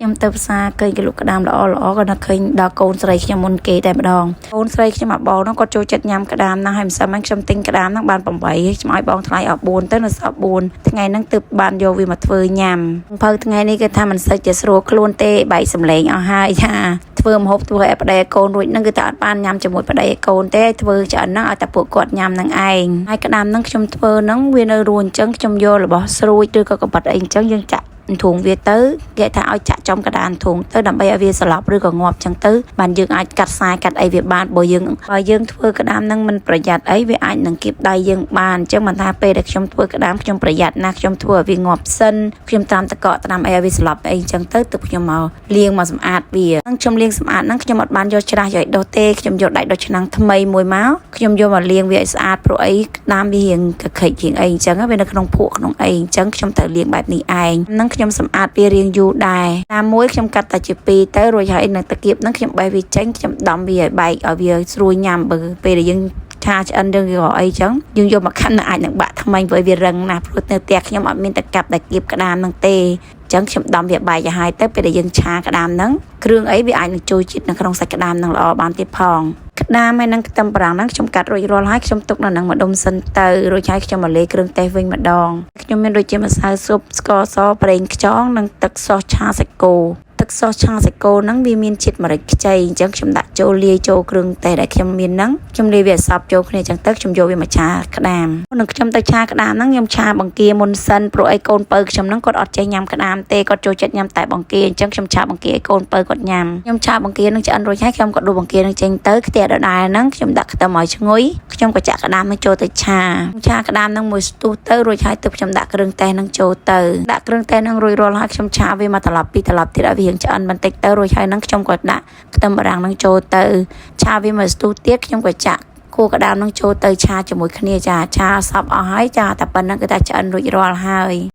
ខ្ញុំទៅផ្សារឃើញគេលក់ក្តាមល្អក៏នឹកឃើញដល់កូនស្រីខ្ញុំមុនគេតែម្ដងកូនស្រីខ្ញុំអាបងហ្នឹងគាត់ចូលចិត្តញ៉ាំក្តាមណាស់ហើយម្សិលមិញខ្ញុំទិញក្តាមហ្នឹងបាន8ខ្ញុំឲ្យបងថ្លៃអស់4ទៅនៅសល់4ថ្ងៃហ្នឹងទើបបានយកវាមកធ្វើញ៉ាំភៅថ្ងៃនេះគេថាមិនសូវជាស្រួលខ្លួនទេបែកសម្លេងអស់ហើយថាធ្វើម្ហូបធ្វើឲ្យប្តីកូនរួចហ្នឹងគឺតែអត់បានញ៉ាំជាមួយប្តីកូនទេធ្វើឆ្អិនហ្នឹងឲ្យតែពួកគាត់ញ៉ាំហ្នឹងឯងហើយក្តាមហ្នឹងខ្ញុំធ្វើហ្នឹងវានៅរួចអញ្ចឹងខ្ញុំយករបស់ស្រួយឬក៏កបិតអីអញ្ចឹងយើងចាក់ធុងវាទៅគេថាឲ្យចាក់ចំក្តានធុងទៅដើម្បីឲ្យវាស្លាប់ឬក៏ងាប់ចឹងទៅបានយើងអាចកាត់ខ្សែកាត់អីវាបានបើយើងធ្វើក្តាមហ្នឹងមិនប្រយ័ត្នអីវាអាចនឹងគៀបដៃយើងបានអញ្ចឹងមិនថាពេលដែលខ្ញុំធ្វើក្តាមខ្ញុំប្រយ័ត្នណាស់ខ្ញុំធ្វើឲ្យវាងាប់សិនខ្ញុំត្រាំតកកត្រាំអីឲ្យវាស្លាប់អីចឹងទៅទើបខ្ញុំមកលាងមកសម្អាតវាហ្នឹងខ្ញុំលាងសម្អាតហ្នឹងខ្ញុំអត់បានយកច្រាសយកដុសទេខ្ញុំយកដៃដុសឆ្នាំងថ្មីមួយមកខ្ញុំយកមកលាងវាឲ្យស្អាតព្រោះអីក្តាមវារៀងកខិចរៀងអីអញ្ចឹងវានៅក្នុងភក់ក្នុងអីអញ្ចឹងខ្ញុំត្រូវលាងបែបនេះឯងហ្នឹងខ្ញុំសម្អាតវារៀងយូរដែរតាមមួយខ្ញុំកាត់តែជា2ទៅរួចហើយនៅតាគៀបហ្នឹងខ្ញុំបេះវាចេញខ្ញុំដំវាឲ្យបែកឲ្យវាស្រួលញ៉ាំបើពេលដែលយើងឆាឆ្អិនយើងក៏អីចឹងយើងយកមកខាន់អាចនឹងបាក់ថ្មីព្រោះវារឹងណាស់ព្រោះនៅផ្ទះខ្ញុំអត់មានតែកាប់តែគៀបក្តាមហ្នឹងទេចឹងខ្ញុំដំវាបែកឲ្យហើយទៅពេលដែលយើងឆាក្តាមហ្នឹងគ្រឿងអីវាអាចនឹងចូលជាតិនៅក្នុងសាច់ក្តាមហ្នឹងល្អបានទៀតផងក្តាមហើយនឹងខ្ទឹមបារាំងហ្នឹងខ្ញុំកាត់រួចរាល់ហើយខ្ញុំទុកនៅនឹងម្ដុំសិនទៅរួចហើយខ្ញុំមកលាយគ្រឿងទេសវិញម្ដងខ្ញុំមានដូចជាម្សៅស៊ុបស្ករសប្រេងខ្យងនិងទឹកសោសឆាសាច់គោទឹកសោសឆាសាច់គោហ្នឹងវាមានជាតិម្រេចខ្ចីអញ្ចឹងខ្ញុំដាក់ចូលលាយចូលគ្រឿងទេសដែលខ្ញុំមានហ្នឹងខ្ញុំលាយវាឲ្យសព្វចូលគ្នាអញ្ចឹងទៅខ្ញុំយកវាមកឆាក្តាមនឹងខ្ញុំទៅឆាក្តាមហ្នឹងខ្ញុំឆាបង្គាមុនសិនព្រោះអីកូនពៅខ្ញុំហ្នឹងគាត់អត់ចេះញ៉ាំក្តាមទេគាត់ចូលចិត្តញ៉ាំតែបង្គាអញ្ចឹងខ្ញុំឆាបង្គាឲ្យកូនពៅគាត់ញ៉ាំខ្ញុំឆាបង្គានឹងឆ្អិនរួចហើយខ្ញុំក៏ដួសបង្គានឹងចេញទៅខ្ទះដដែលហ្នឹងខ្ញុំដាក់ខ្ទឹមឲ្យឈ្ងុយខ្ញុំក៏ចាក់ក្តាមនឹងចូលទៅឆាក្តាមនឹងមួយស្ទុះទៅរួចហើយទើបខ្ញុំដាក់គ្រឿងទេសនឹងចូលទៅដាក់គ្រឿងទេសនឹងរួចរាល់ហើយខ្ញុំឆាវាមកត្រឡប់ពីត្រឡប់ទៀតឲ្យវារៀងឆ្អិនបន្តិចទៅរួចហើយនឹងខ្ញុំក៏ដាក់ខ្ទឹមបារាំងនឹងចូលទៅឆាវាមួយស្ទុះទៀតខ្ញុំក៏ចាក់គួរក្តាមនឹងចូលទៅឆាជាមួយគ្នាចាឆាសពអស់ហើយចាតែប៉ុណ្្នឹងគឺថាឆ្អិនរួចរាល់ហើយ